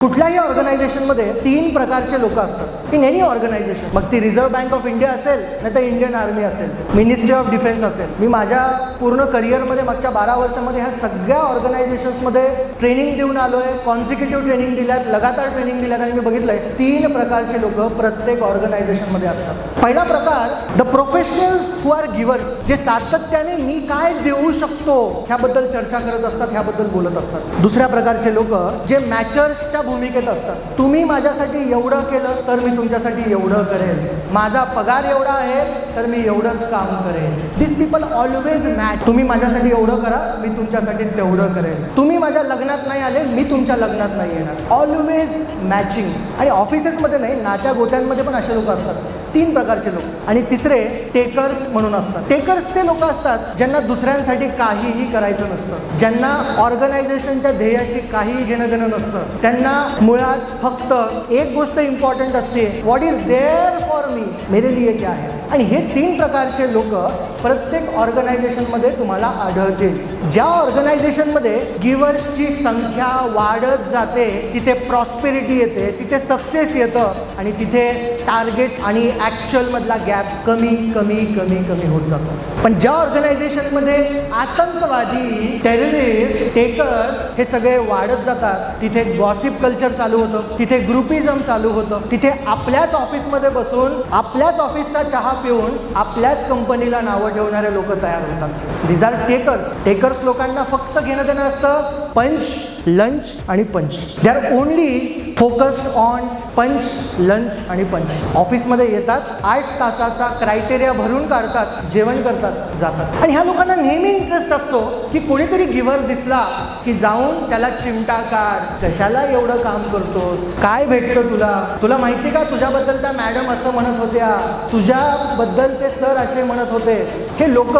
कुठल्याही ऑर्गनायझेशनमध्ये 3 प्रकारचे लोक असतात इन एनी ऑर्गनायझेशन. मग ती रिझर्व्ह बँक ऑफ इंडिया असेल, नाही तर इंडियन आर्मी असेल, मिनिस्ट्री ऑफ डिफेन्स असेल. मी माझ्या पूर्ण करिअरमध्ये मागच्या 12 वर्षामध्ये ह्या सगळ्या ऑर्गनायझेशन्समध्ये ट्रेनिंग देऊन आलोय. कॉन्झिक्युटिव्ह ट्रेनिंग दिल्यात, लगातार ट्रेनिंग दिल्यात आणि मी बघितलंय 3 प्रकारचे लोक प्रत्येक ऑर्गनायझेशनमध्ये असतात. पहिला प्रकार the professionals who are givers, जे सातत्याने मी काय देऊ शकतो ह्याबद्दल चर्चा करत असतात, ह्याबद्दल बोलत असतात. दुसऱ्या प्रकारचे लोक जे मॅचर्सच्या भूमिकेत असतात. तुम्ही माझ्यासाठी एवढं केलं तर मी तुमच्यासाठी एवढं करेन, माझा पगार एवढा आहे तर मी एवढंच काम करेन. दिस पीपल ऑलवेज मॅच. तुम्ही माझ्यासाठी एवढं करा, मी तुमच्यासाठी तेवढं करेन. तुम्ही माझ्या लग्नात नाही आले, मी तुमच्या लग्नात नाही येणार. Always matching. आणि ऑफिसेसमध्ये नाही, नात्या गोत्यांमध्ये पण असे लोक असतात. 3 प्रकारचे लोक. आणि तिसरे टेकर्स म्हणून असतात. टेकर्स ते लोक असतात ज्यांना दुसऱ्यांसाठी काहीही करायचं नसतं, ज्यांना ऑर्गनायझेशनच्या ध्येयाशी काहीही घेणं देणं नसतं. त्यांना मुळात फक्त एक गोष्ट इम्पॉर्टंट असते, what is there for me, मेरे लिए क्या है. आणि हे 3 प्रकारचे लोक प्रत्येक ऑर्गनायझेशनमध्ये तुम्हाला आढळतील. ज्या ऑर्गनायझेशनमध्ये गिव्हर्सची संख्या वाढत जाते तिथे प्रॉस्पेरिटी येते, तिथे सक्सेस येतं आणि तिथे टार्गेट्स आणि ॲक्च्युअलमधला गॅप कमी कमी कमी कमी होत जातो. पण ज्या ऑर्गनायझेशनमध्ये आतंकवादी, टेररिस्ट, टेकर्स हे सगळे वाढत जातात तिथे गॉसिप कल्चर चालू होतं, तिथे ग्रुपिझम चालू होतं, तिथे आपल्याच ऑफिसमध्ये बसून आपल्याच ऑफिसचा चहा पिऊन आपल्याच कंपनीला नावं ठेवणारे लोक तयार होतात. These R takers. टेकर्स लोकांना फक्त घेणं देणं असतं पंच, लंच आणि पंच. They are only focused on पंच, लंच आणि पंच. ऑफिसमध्ये येतात, 8 तासाचा क्रायटेरिया भरून काढतात, जेवण करतात, जातात. आणि ह्या लोकांना नेहमी इंटरेस्ट असतो की कोणीतरी गिव्हर दिसला की जाऊन त्याला चिमटा काढ, कशाला एवढं काम करतोस, काय भेटतं तुला, तुला माहिती का तुझ्याबद्दल त्या मॅडम असं म्हणत होत्या, तुझ्याबद्दल ते सर असे म्हणत होते. हे लोक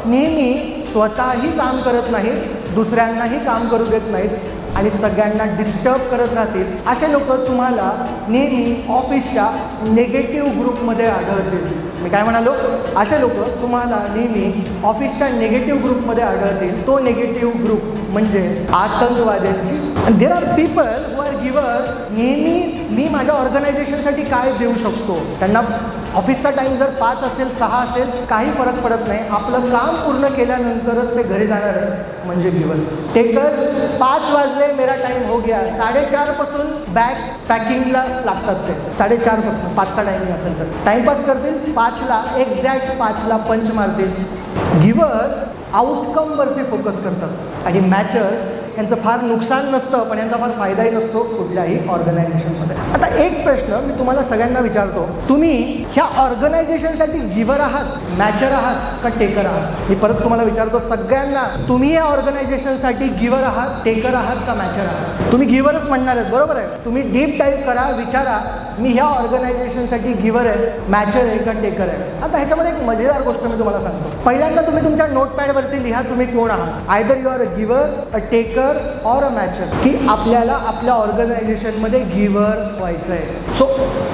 नेहमी स्वतःही काम करत नाहीत, दुसऱ्यांनाही काम करू देत नाहीत आणि सगळ्यांना डिस्टर्ब करत राहतील. असे लोक तुम्हाला नेहमी ऑफिसच्या नेगेटिव्ह ग्रुपमध्ये आढळतील. मी काय म्हणालो, असे लोक तुम्हाला नेहमी ऑफिसच्या नेगेटिव्ह ग्रुपमध्ये आढळतील. तो नेगेटिव्ह ग्रुप म्हणजे आतंकवाद्यांची. There are people who are givers. नेहमी मी माझ्या ऑर्गनायझेशनसाठी काय देऊ शकतो. त्यांना ऑफिसचा टाईम जर 5 असेल, 6 असेल, काही फरक पडत नाही. आपलं काम पूर्ण केल्यानंतरच ते घरी जाणार म्हणजे गिव्हर्स. टेकर्स 5 वाजले, मेरा टाईम हो गया, 4:30 पासून बॅग पॅकिंगला लागतात. ते 4:30 पासून 5चा टायमिंग असेल तर टाईमपास करतील, 5ला एक्झॅक्ट 5ला पंच मारतील. गिव्हर्स आउटकमवरती फोकस करतात आणि मॅचर्स यांचं फार नुकसान नसतं पण यांचा फार फायदाही नसतो कुठल्याही ऑर्गनायझेशनमध्ये. आता एक प्रश्न मी तुम्हाला सगळ्यांना विचारतो, तुम्ही ह्या ऑर्गनायझेशनसाठी गिव्हर आहात, मॅचर आहात का टेकर आहात? मी परत तुम्हाला विचारतो सगळ्यांना, तुम्ही या ऑर्गनायझेशनसाठी गिव्हर आहात, टेकर आहात का मॅचर आहात? तुम्ही गिव्हरच म्हणणार आहेत, बरोबर आहे. तुम्ही डीप डाईव्ह करा, विचारा मी ह्या ऑर्गनायझेशनसाठी गिव्हर आहे, मॅचर आहे का टेकर आहे. आता ह्याच्यामध्ये एक मजेदार गोष्ट मी तुम्हाला सांगतो. पहिल्यांदा तुम्ही तुमच्या नोटपॅडवरती लिहा तुम्ही कोण आहात. Either you are a giver, a taker और अ मॅचर. की आपल्याला आपल्या ऑर्गनायझेशनमध्ये गिव्हर व्हायचं आहे. So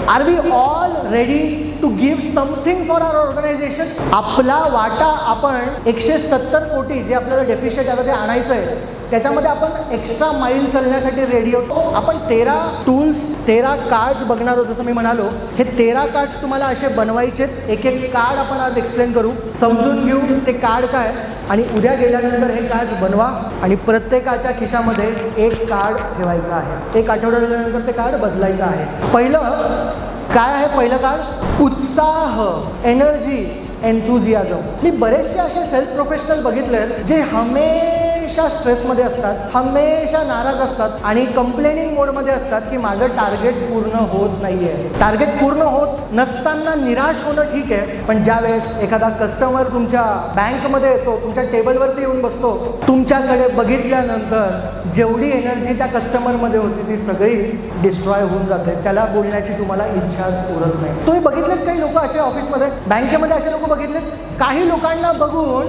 are we all ready to give something for our organisation? आपला वाटा आपण 170 कोटी जे आपल्याला डेफिशिट आहे ते आणायचं आहे, त्याच्यामध्ये आपण एक्स्ट्रा माईल चालण्यासाठी रेडी होतो. आपण 13 टूल्स, 13 कार्ड्स बघणार आहोत. जसं मी म्हणालो, हे 13 कार्ड्स तुम्हाला असे बनवायचे. एक एक कार्ड आपण आज एक्सप्लेन करू, समजून घेऊ ते कार्ड काय, आणि उद्या गेल्यानंतर हे कार्ड बनवा आणि प्रत्येकाच्या खिशामध्ये एक कार्ड ठेवायचं आहे. 1 आठवडा गेल्यानंतर ते कार्ड बदलायचं आहे. पहिलं काय आहे? पहिलं कार्ड उत्साह, एनर्जी, एन्थुझियाझम. मी बरेचसे असे सेल्स प्रोफेशनल बघितले जे हमेशा स्ट्रेसमध्ये असतात, हमेशा नाराज असतात आणि कंप्लेनिंग मोडमध्ये असतात की माझं टार्गेट पूर्ण होत नाही आहे. टार्गेट पूर्ण होत नसताना निराश होणं ठीक आहे, पण ज्यावेळेस एखादा कस्टमर तुमच्या बँकमध्ये येतो, तुमच्या टेबलवरती येऊन बसतो, तुमच्याकडे बघितल्यानंतर जेवढी एनर्जी त्या कस्टमरमध्ये होती ती सगळी डिस्ट्रॉय होऊन जाते. त्याला बोलण्याची तुम्हाला इच्छाच उरत नाही. तुम्ही बघितलेत काही लोक असे ऑफिसमध्ये, बँकेमध्ये असे लोक बघितलेत. काही लोकांना बघून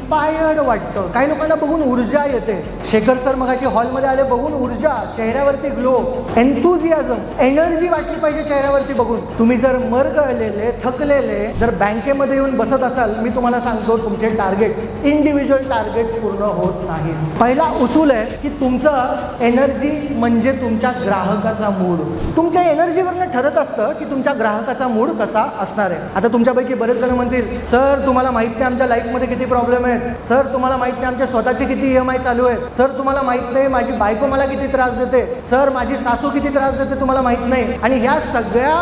इन्स्पायर्ड वाटतं. काही लोकांना बघून ऊर्जा येते. शेखर सर मगाशी हॉलमध्ये आले, बघून ऊर्जा, चेहऱ्यावरती ग्लो, एन्थुझियाझम, एनर्जी वाटली पाहिजे चेहऱ्यावरती बघून. तुम्ही जर मरगळलेले, थकलेले जर बँकेमध्ये येऊन बसत असाल, मी तुम्हाला सांगतो तुमचे टार्गेट, इंडिव्हिज्युअल टार्गेट्स पूर्ण होत नाही. पहिला उसूल आहे की तुमचं एनर्जी म्हणजे तुमच्या ग्राहकाचा मूड. तुमच्या एनर्जीवरनं ठरत असतं की तुमच्या ग्राहकाचा मूड कसा असणार आहे. आता तुमच्यापैकी बरेच जण म्हणतील, सर तुम्हाला माहित नाही आमच्या लाईफमध्ये किती प्रॉब्लेम आहेत, सर तुम्हाला माहित नाही आमच्या स्वतःचे किती EMI चालू आहेत, सर तुम्हाला माहित नाही माझी बायको मला किती त्रास देते, सर माझी सासू किती त्रास देते तुम्हाला माहित नाही. आणि ह्या सगळ्या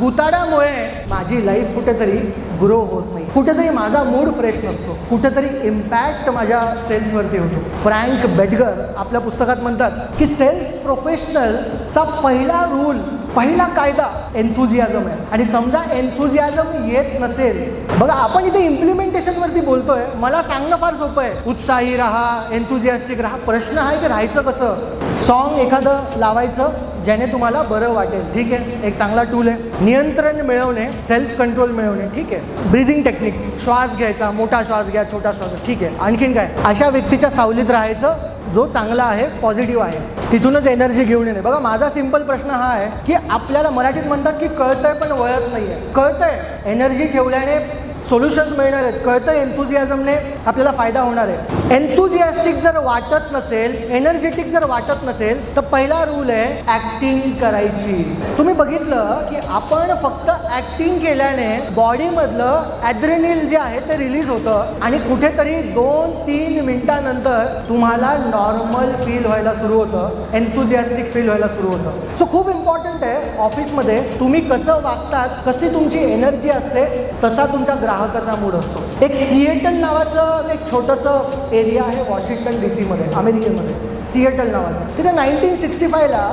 गुताडामुळे माझी लाईफ कुठेतरी ग्रो होत नाही, कुठेतरी माझा मूड फ्रेश नसतो, कुठेतरी इम्पॅक्ट माझ्या सेल्सवरती होतो. फ्रँक बेटगर आपल्या पुस्तकात म्हणतात की सेल्स प्रोफेशनलचा पहिला रूल, पहिला कायदा एन्थुझियाझम आहे. आणि समजा एन्थुझियाझम येत नसेल, बघा आपण इथे इम्प्लिमेंटेशनवरती बोलतोय, मला सांगणं फार सोपं आहे, उत्साही राहा, एन्थुझियास्टिक राहा. प्रश्न आहे की राहायचं कसं. सॉन्ग एखादं लावायचं ज्याने तुम्हाला बरं वाटेल, ठीक आहे, एक चांगला टूल आहे. नियंत्रण मिळवणे, सेल्फ कंट्रोल मिळवणे, ठीक आहे. ब्रीदिंग टेक्निक्स, श्वास घ्यायचा, मोठा श्वास घ्या, छोटा श्वास, ठीक आहे. आणखीन काय, अशा व्यक्तीच्या सावलीत राहायचं जो चांगला आहे, पॉझिटिव्ह आहे, तिथूनच एनर्जी घेऊन येणे. बघा माझा सिंपल प्रश्न हा आहे की आपल्याला मराठीत म्हणतात की कळतंय पण वळत नाहीये. कळतंय, एनर्जी ठेवल्याने सोल्युशन्स मिळणार आहेत, कळतं एन्थुझियाझमने आपल्याला फायदा होणार आहे. एन्थुझियास्टिक जर वाटत नसेल, एनर्जेटिक जर वाटत नसेल, तर पहिला रूल आहे ॲक्टिंग करायची. तुम्ही बघितलं की आपण फक्त ॲक्टिंग केल्याने बॉडीमधलं ॲड्रेनल जे आहे ते रिलीज होतं आणि कुठेतरी 2-3 मिनिटानंतर तुम्हाला नॉर्मल फील व्हायला सुरू होतं, एन्थुझियास्टिक फील व्हायला सुरू होतं. सो खूप इम्पॉर्टंट आहे ऑफिसमध्ये तुम्ही कसं वागतात, कशी तुमची एनर्जी असते, तसा तुमचा ग्राहकाचा मूड असतो. एक सिएटल नावाचं एक छोटंसं एरिया आहे वॉशिंग्टन DC मध्ये, अमेरिकेमध्ये, सिएटल नावाचं. तिथे 1965ला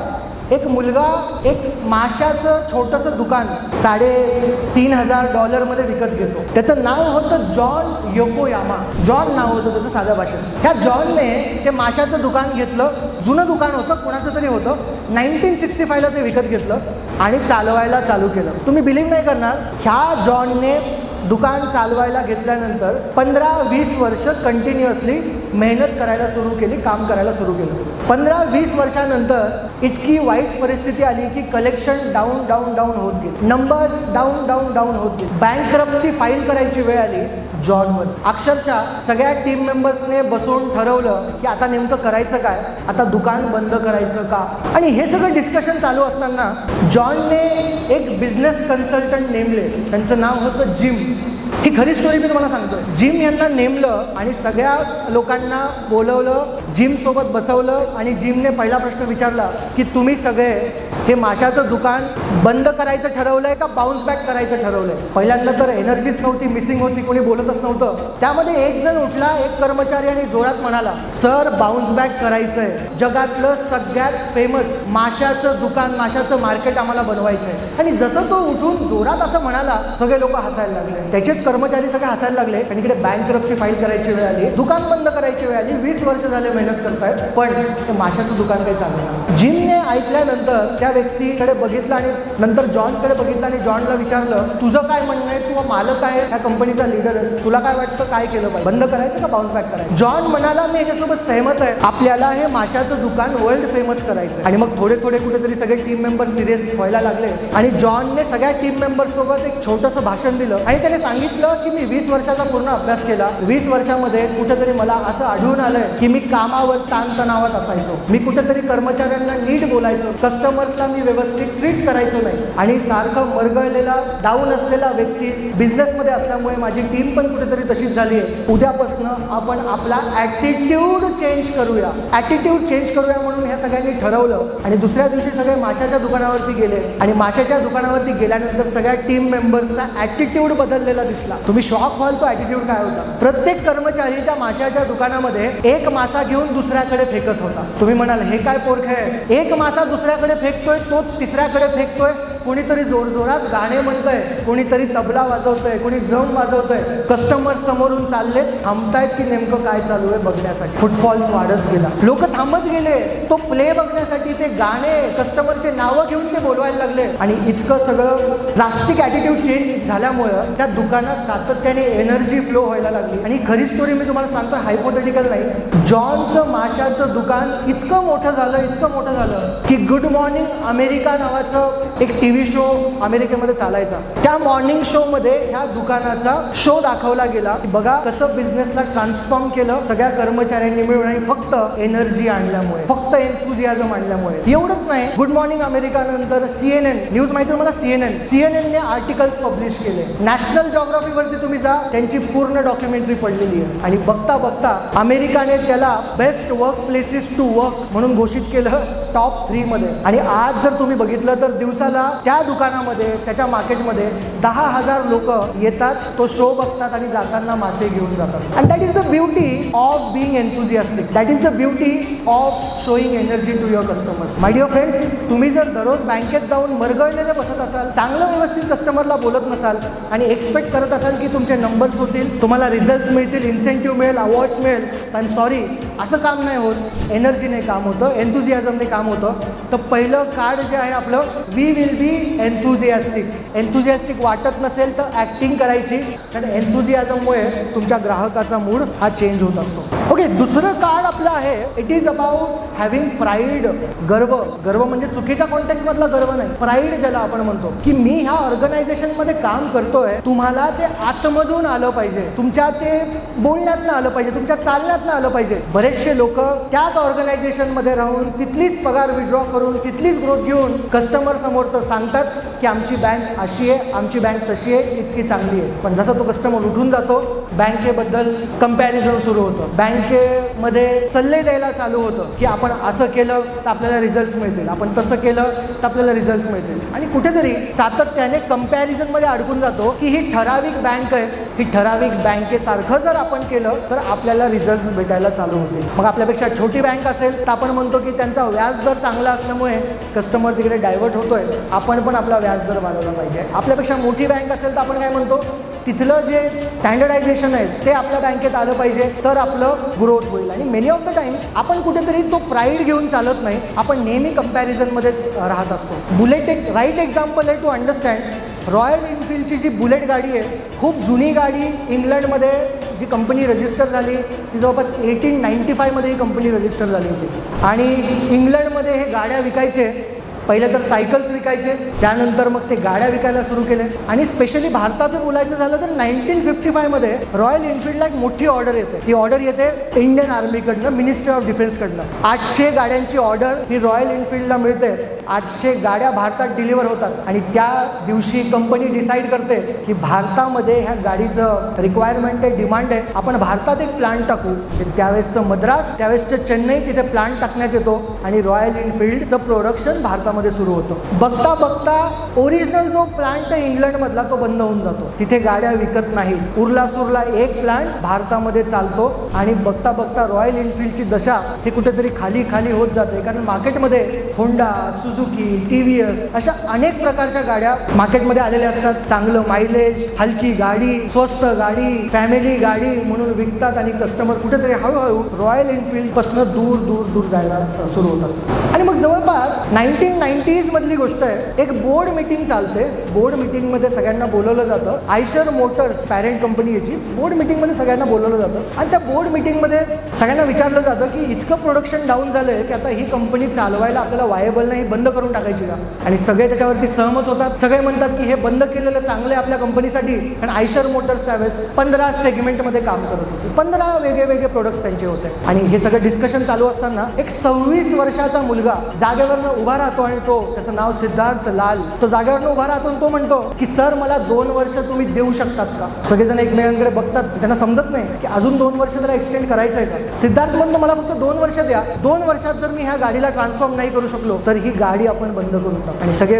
एक मुलगा एक माशाचं छोटंसं दुकान $3,500 विकत घेतो. त्याचं नाव होतं जॉन योकोयामा. जॉन नाव होतं त्याचं साध्या भाषेत. ह्या जॉनने ते माशाचं दुकान घेतलं, जुनं दुकान होतं, कोणाचं तरी होतं. 1965ला ते विकत घेतलं आणि चालवायला चालू केलं. तुम्ही बिलीव्ह नाही करणार, ह्या जॉनने दुकान चालवायला घेतल्यानंतर 15-20 वर्ष कंटिन्युअसली मेहनत करायला सुरू केली, काम करायला सुरू केलं. 15-20 वर्षानंतर इतकी वाईट परिस्थिती आली की कलेक्शन डाऊन डाऊन डाऊन होत गेली, नंबर्स डाऊन डाऊन डाऊन होत गेले. बँकरप्सी फाईल करायची वेळ आली जॉनवर. अक्षरशः सगळ्या टीम मेंबर्सने बसून ठरवलं की आता नेमकं करायचं काय, आता दुकान बंद करायचं का. आणि हे सगळं डिस्कशन चालू असताना जॉनने एक बिझनेस कन्सल्टंट नेमले. त्यांचं नाव होतं जिम. ही खरी स्टोरी मी तुम्हाला सांगतोय. जिम यांना नेमलं आणि सगळ्या लोकांना बोलवलं, जिम सोबत बसवलं आणि जिमने पहिला प्रश्न विचारला की तुम्ही सगळे हे माशाचं दुकान बंद करायचं ठरवलंय का बाउन्स बॅक करायचं ठरवलंय. पहिल्यांदा तर एनर्जीच नव्हती, मिसिंग होती, कोणी बोलतच नव्हतं. त्यामध्ये एक जण उठला, एक कर्मचारी, आणि जोरात म्हणाला, सर बाउन्स बॅक करायचंय, जगातलं सगळ्यात फेमस माशाचं दुकान, माशाचं मार्केट आम्हाला बनवायचंय. आणि जसं तो उठून जोरात असं म्हणाला, सगळे लोक हसायला लागले. त्याचेच कर्मचारी सगळे हसायला लागले. आणि इकडे बँकरप्सी फाईल करायची वेळ आली, दुकान बंद करायची वेळ आली. 20 वर्ष झाले मेहनत करतायत, पण ते माशाचं दुकान काही चाललं नाही. जिमने ऐकल्यानंतर त्या व्यक्तीकडे बघितलं आणि नंतर जॉनकडे बघितलं आणि जॉनला विचारलं, तुझं काय म्हणणं आहे, तू मालक आहे, ह्या कंपनीचा लीडर आहेस, तुला काय वाटतं, काय केलं पाहिजे, बंद करायचं का बाउन्स बॅक करायचं. जॉन म्हणाला, मी याच्यासोबत सहमत आहे, आपल्याला हे माशाचं दुकान वर्ल्ड फेमस करायचं. आणि मग थोडे थोडे कुठेतरी सगळे टीम मेंबर सिरियस व्हायला लागले आणि जॉनने सगळ्या टीम मेंबर्स सोबत एक छोटंसं भाषण दिलं आणि त्याने सांगितलं की मी 20 वर्षाचा पूर्ण अभ्यास केला. 20 वर्षामध्ये कुठेतरी मला असं आढळून आलंय की मी कामावर ताणतणावात असायचो, मी कुठेतरी कर्मचाऱ्यांना नीट बोलायचो, कस्टमर्सला मी व्यवस्थित ट्रीट करायचो नाही आणि सारखं मरगळलेला डाऊन असलेला व्यक्ती बिझनेसमध्ये असल्यामुळे माझी टीम पण कुठेतरी तशीच झाली आहे. उद्यापासून आपण आपला ॲटिट्यूड चेंज करूया, ॲटिट्यूड चेंज करूया म्हणून ह्या सगळ्यांनी ठरवलं. आणि दुसऱ्या दिवशी सगळे माशाच्या दुकानावरती गेले आणि माशाच्या दुकानावरती गेल्यानंतर सगळ्या टीम मेंबर्सचा ॲटिट्यूड बदललेला दिसला. तुम्ही शॉक व्हाल तो ॲटिट्यूड काय होता. प्रत्येक कर्मचारी त्या माशाच्या दुकानामध्ये एक मासा घेऊन दुसऱ्याकडे फेकत होता. तुम्ही म्हणाल हे काय पोरखं आहे, एक मासा दुसऱ्याकडे फेकतोय, तो तिसऱ्याकडे फेकतोय, कोणीतरी जोरजोरात गाणे म्हणतंय, कोणीतरी तबला वाजवतंय, कोणी ड्रम वाजवतंय. कस्टमर समोरून चालले, थांबतायत की नेमकं काय चालू आहे बघण्यासाठी. फुटफॉल्स वाढत गेला, लोक थांबत गेले तो प्ले बघण्यासाठी. ते गाणे, कस्टमरचे नावं घेऊन ते बोलवायला लागले. आणि इतकं सगळं ड्रास्टिक ॲटिट्यूड चेंज झाल्यामुळं त्या दुकानात सातत्याने एनर्जी फ्लो व्हायला लागली. आणि खरी स्टोरी मी तुम्हाला सांगतो, हायपोथेटिकल नाही. जॉनचं माशाचं दुकान इतकं मोठं झालं, इतकं मोठं झालं की गुड मॉर्निंग अमेरिका नावाचं एक टीव्ही शो अमेरिकेमध्ये चालायचा. त्या मॉर्निंग शो मध्ये ह्या दुकानाचा शो दाखवला गेला. बघा कसं बिझनेसला ट्रान्सफॉर्म केलं सगळ्या कर्मचाऱ्यांनी मिळून, आणि फक्त एनर्जी आणल्यामुळे, फक्त एन्थुझियाझम आणल्यामुळे. एवढंच नाही, गुड मॉर्निंग अमेरिका नंतर CNN न्यूज माहिती मला, CNN ने आर्टिकल्स पब्लिश केले. नॅशनल जॉग्राफीवरती तुम्ही जा, त्यांची पूर्ण डॉक्युमेंटरी पडलेली आहे. आणि बघता बघता अमेरिकाने त्याला best work places to work म्हणून घोषित केलं टॉप 3 मध्ये. आणि आज जर तुम्ही बघितलं तर दिवसाला त्या दुकानामध्ये, त्याच्या मार्केटमध्ये 10,000 लोक येतात, तो शो बघतात आणि जाताना मासे घेऊन जातात. And that is the beauty of being enthusiastic. That is the beauty of showing energy to your customers. My dear friends, तुम्ही जर दररोज बँकेत जाऊन मरगळलेले बसत असाल, चांगलं व्यवस्थित कस्टमरला बोलत नसाल आणि एक्सपेक्ट करत असाल की तुमचे नंबर्स होतील, तुम्हाला रिझल्ट्स मिळतील, इन्सेंटिव्ह मिळेल, अवॉर्ड्स मिळेल, आय एम सॉरी, असं काम नाही होत. एनर्जीने काम होतं, एन्थुझियाझमने काम होतं. तर पहिलं कार्ड जे आहे आपलं, we will be enthusiastic. Enthusiastic वाटत नसेल तर ॲक्टिंग करायची, कारण एन्थुझियाझममुळे तुमच्या ग्राहकाचा मूड हा चेंज होत असतो. ओके, दुसरं कार्ड आपलं आहे, it is about having pride. गर्व. गर्व म्हणजे चुकीच्या कॉन्टेक्स्टमधला गर्व नाही, प्राईड ज्याला आपण म्हणतो, की मी ह्या ऑर्गनायझेशनमध्ये काम करतोय. तुम्हाला ते आतमधून आलं पाहिजे, तुमच्या ते बोलण्यातनं आलं पाहिजे, तुमच्या चालण्यातनं आलं पाहिजे. बरेचसे लोक त्याच ऑर्गनायझेशनमध्ये राहून तिथलीच पगार विड्रॉ करून तिथलीच ग्रोथ घेऊन कस्टमर समोर तर सांगतात की आमची बँक अशी आहे, आमची बँक तशी आहे, इतकी चांगली आहे. पण जसा तो कस्टमर उठून जातो, बँकेबद्दल कंपॅरिझन सुरू होतं, बँकेमध्ये सल्ले द्यायला चालू होतं की आपण असं केलं तर आपल्याला रिझल्ट्स मिळतील, आपण तसं केलं तर आपल्याला रिझल्ट्स मिळतील. आणि कुठेतरी सातत्याने कंपॅरिझनमध्ये अडकून जातो की ही ठराविक बँक आहे, ही ठराविक बँकेसारखं जर आपण केलं तर आपल्याला रिझल्ट्स भेटायला चालू होते. मग आपल्यापेक्षा छोटी बँक असेल तर आपण म्हणतो की त्यांचा व्याजदर चांगला असल्यामुळे कस्टमर तिकडे डायव्हर्ट होतोय, आपण पण आपला व्याजदर वाढवला पाहिजे. आपल्यापेक्षा मोठी बँक असेल तर आपण काय म्हणतो, तिथलं जे स्टँडर्डायझेशन आहे ते आपल्या बँकेत आलं पाहिजे, तर आपलं ग्रोथ होईल. आणि मेनी ऑफ द टाइम्स आपण कुठेतरी तो प्राईड घेऊन चालत नाही, आपण नेहमी कंपॅरिझनमध्येच राहत असतो. बुलेट एक राईट एक्झाम्पल आहे टू अंडरस्टँड. रॉयल एनफिल्डची जी बुलेट गाडी आहे, खूप जुनी गाडी, इंग्लंडमध्ये जी कंपनी रजिस्टर झाली ती जवळपास 1895 मध्ये ही कंपनी रजिस्टर झाली होती. आणि इंग्लंडमध्ये हे गाड्या विकायचे. पहिले तर सायकल्स विकायचे, त्यानंतर मग ते गाड्या विकायला सुरू केले. आणि स्पेशली भारताचं बोलायचं झालं तर 1955 मध्ये रॉयल एनफिल्डला एक मोठी ऑर्डर येते. ती ऑर्डर येते इंडियन आर्मीकडनं, मिनिस्ट्री ऑफ डिफेन्सकडनं. 800 गाड्यांची ऑर्डर ही रॉयल एनफिल्डला मिळते. 800 गाड्या भारतात डिलिव्हर होतात. आणि त्या दिवशी कंपनी डिसाईड करते की भारतामध्ये ह्या गाडीचं रिक्वायरमेंट आहे, डिमांड आहे, आपण भारतात एक प्लांट टाकू. त्यावेळेसचं मद्रास, त्यावेळेसचं चेन्नई, तिथे प्लांट टाकण्यात येतो आणि रॉयल एनफिल्डचं प्रोडक्शन भारतामध्ये सुरू होतं. बघता बघता ओरिजिनल जो प्लांट आहे इंग्लंडमधला तो बंद होऊन जातो, तिथे गाड्या विकत नाही. उरला सुरला एक प्लांट भारतामध्ये चालतो. आणि बघता बघता रॉयल एनफिल्डची दशा हे कुठेतरी खाली खाली होत जाते, कारण मार्केटमध्ये होंडा, सुझुकी, TVS अशा अनेक प्रकारच्या गाड्या मार्केटमध्ये आलेल्या असतात. चांगलं मायलेज, हलकी गाडी, स्वस्त गाडी, फॅमिली गाडी म्हणून विकतात. आणि कस्टमर कुठेतरी हळूहळू रॉयल एनफिल्ड पासून दूर दूर दूर जायला सुरू होतात. आणि मग जवळपास 1990s मधली गोष्ट आहे, एक बोर्ड मीटिंग चालते. बोर्ड मीटिंगमध्ये सगळ्यांना बोलवलं जातं. आयशर मोटर्स पॅरेंट कंपनी याची बोर्ड मीटिंगमध्ये सगळ्यांना बोलवलं जातं. आणि त्या बोर्ड मीटिंगमध्ये सगळ्यांना विचारलं जातं की इतकं प्रोडक्शन डाऊन झालंय की आता ही कंपनी चालवायला आपल्याला वायबल नाही, बंद करून टाकायची का? आणि सगळे त्याच्यावरती सहमत होतात. सगळे म्हणतात की हे बंद केलेलं चांगलं आहे आपल्या कंपनीसाठी. कारण आयशर मोटर्स त्यावेळेस 15 सेगमेंटमध्ये काम करत होते, 15 वेगळे प्रोडक्ट्स त्यांचे होते. आणि हे सगळं डिस्कशन चालू असताना एक 26 वर्षाचा मुलगा जागेवरनं उभा राहतो. आणि तो, त्याचं नाव सिद्धार्थ लाल, तो जागेवरनं उभा राहतो आणि तो म्हणतो की सर मला 2 वर्ष तुम्ही देऊ शकतात का? सगळेजण एकमेकांकडे बघतात, त्यांना समजत नाही की अजून 2 वर्ष जरा एक्सटेंड करायचं आहे का? सिद्धार्थ म्हणतो मला फक्त 2 वर्ष द्या. 2 वर्षात जर मी ह्या गाडीला ट्रान्सफॉर्म नाही करू शकलो तर ही गाडी आपण बंद करून टाकू. आणि सगळे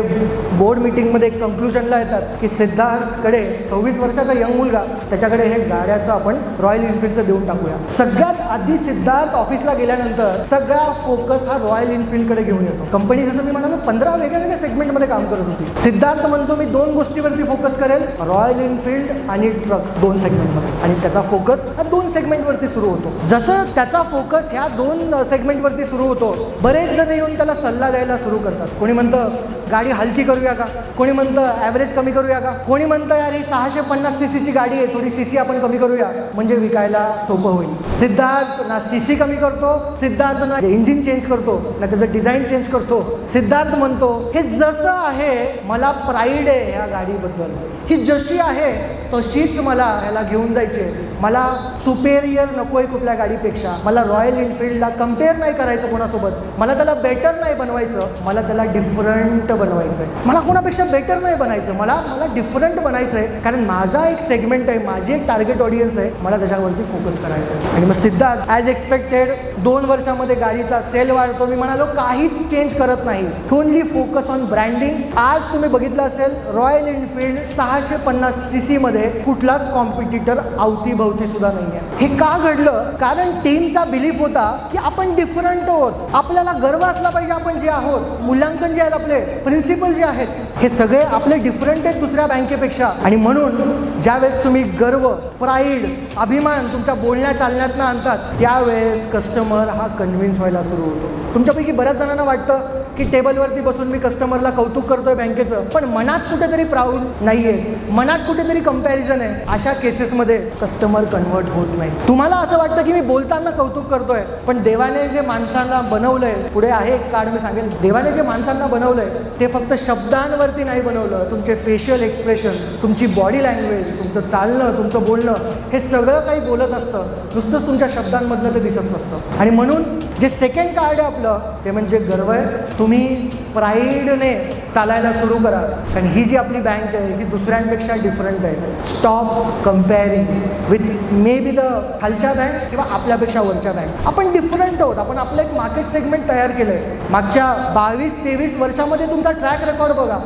बोर्ड मीटिंगमध्ये एक कन्क्लुजनला येतात की सिद्धार्थकडे 26 वर्षाचा यंग मुलगा, त्याच्याकडे हे गाड्याचं आपण रॉयल एनफिल्डचं देऊन टाकूया. सगळ्यात आधी सिद्धार्थ ऑफिसला गेल्यानंतर सगळा फोकस हा रॉयल एनफिल्डकडे घेऊन येतो. कंपनी जसं मी म्हणालो 15 वेगळ्या सेगमेंटमध्ये काम करत होती. सिद्धार्थ म्हणतो मी 2 गोष्टीवरती फोकस करेल, रॉयल एनफिल्ड आणि ट्रक्स 2 सेगमेंटमध्ये. आणि त्याचा फोकस हा 2 सेगमेंटवरती सुरू होतो. जसं त्याचा फोकस ह्या 2 सेगमेंटवरती सुरू होतो, बरेच जण येऊन त्याला सल्ला द्यायला सुरू करतात. कोणी म्हणतं गाडी हलकी करूया का, कोणी म्हणतं ॲव्हरेज कमी करूया का, कोणी म्हणतं यार ही 650 सीसीची गाडी आहे, थोडी सीसी आपण कमी करूया म्हणजे विकायला सोपं होईल. सिद्धार्थ ना सीसी कमी करतो, सिद्धार्थ ना इंजिन चेंज करतो, ना त्याचं डिझाईन चेंज करतो. सिद्धार्थ म्हणतो हे जसं आहे मला प्राईड आहे ह्या गाडीबद्दल, ही जशी आहे तशीच मला ह्याला घेऊन जायचे. मला सुपेरियर नको आहे कुठल्या गाडीपेक्षा. मला रॉयल एनफिल्डला कम्पेअर नाही करायचं कोणासोबत, मला त्याला बेटर नाही बनवायचं, मला त्याला डिफरंट बनवायचं आहे. मला कोणापेक्षा बेटर नाही बनायचं, मला डिफरंट बनायचं आहे. कारण माझा एक सेगमेंट आहे, माझी एक टार्गेट ऑडियन्स आहे, मला त्याच्यावरती फोकस करायचं आहे. आणि मग सिद्धार्थ ॲज एक्सपेक्टेड 2 वर्षामध्ये गाडीचा सेल वाढतो. मी म्हणालो काहीच चेंज करत नाही, ओनली फोकस ऑन ब्रँडिंग. आज तुम्ही बघितलं असेल रॉयल एनफिल्ड 650 सीसी मध्ये कुठलाच कॉम्पिटिटर अवतीभवती सुद्धा नाही आहे. हे का घडलं? कारण टीमचा बिलीफ होता की आपण डिफरंट आहोत, आपल्याला गर्व असला पाहिजे आपण जे आहोत. मूल्यांकन जे आहेत आपले, प्रिन्सिपल जे आहेत, हे सगळे आपले डिफरंट आहेत दुसऱ्या बँकेपेक्षा. आणि म्हणून ज्यावेळेस तुम्ही गर्व, प्राईड, अभिमान तुमच्या बोलण्या चालण्यातनं आणतात, त्यावेळेस कस्टमर हा कन्व्हिन्स व्हायला सुरू होतो. तुमच्यापैकी बऱ्याच जणांना वाटतं की टेबलवरती बसून मी कस्टमरला कौतुक करतोय बँकेचं, पण मनात कुठेतरी प्राऊड नाही आहे, मनात कुठेतरी कंपॅरिझन आहे. अशा केसेसमध्ये कस्टमर कन्वर्ट होत नाही. तुम्हाला असं वाटतं की मी बोलताना कौतुक करतोय, पण देवाने जे माणसांना बनवलंय, पुढे आहे एक कार्ड मी सांगेल, देवाने जे माणसांना बनवलंय ते फक्त शब्दांवरती नाही बनवलं. तुमचे फेशियल एक्सप्रेशन, तुमची बॉडी लँग्वेज, तुमचं चालणं, तुमचं बोलणं, हे सगळं काही बोलत असतं, नुसतंच तुमच्या शब्दांमधनं ते दिसत नसतं. आणि म्हणून जे सेकंड कार्ड आहे आपलं ते म्हणजे गर्व आहे. तुम्ही प्राईडने चालायला सुरू करा, कारण ही जी आपली बँक आहे ही दुसऱ्यांपेक्षा डिफरंट आहे. Stop comparing with may be the खालच्या बँक किंवा आपल्यापेक्षा वरच्या बँक. आपण डिफरंट आहोत, आपण आपलं एक मार्केट सेगमेंट तयार केलं आहे. मागच्या 22-23 वर्षामध्ये तुमचा ट्रॅक रेकॉर्ड बघा.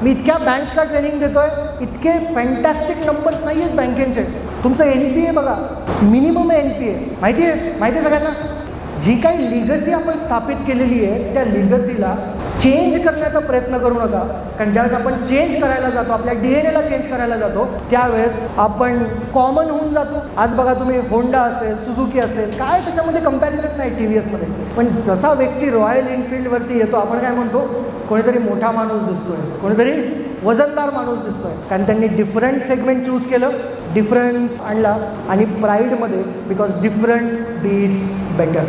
मी इतक्या बँक्सला ट्रेनिंग देतोय, इतके फॅन्टॅस्टिक नंबर्स नाही आहेत बँकेचे. तुमचं NPA बघा, मिनिमम आहे NPA. माहिती आहे सगळ्यांना. जी काही लिगसी आपण स्थापित केलेली आहे त्या लिगसीला चेंज करण्याचा प्रयत्न करू नका. कारण ज्यावेळेस आपण चेंज करायला जातो, आपल्या DNA ला चेंज करायला जातो, त्यावेळेस आपण कॉमन होऊन जातो. आज बघा तुम्ही होंडा असेल, सुझुकी असेल, काय त्याच्यामध्ये कंपॅरिझन नाही TVSमध्ये. पण जसा व्यक्ती रॉयल एनफिल्डवरती येतो आपण काय म्हणतो, कोणीतरी मोठा माणूस दिसतोय, कोणीतरी वजनदार माणूस दिसतोय. कारण त्यांनी डिफरंट सेगमेंट चूज केलं, डिफरन्स आणला आणि प्राईडमध्ये, बिकॉज डिफरंट बीट्स बेटर.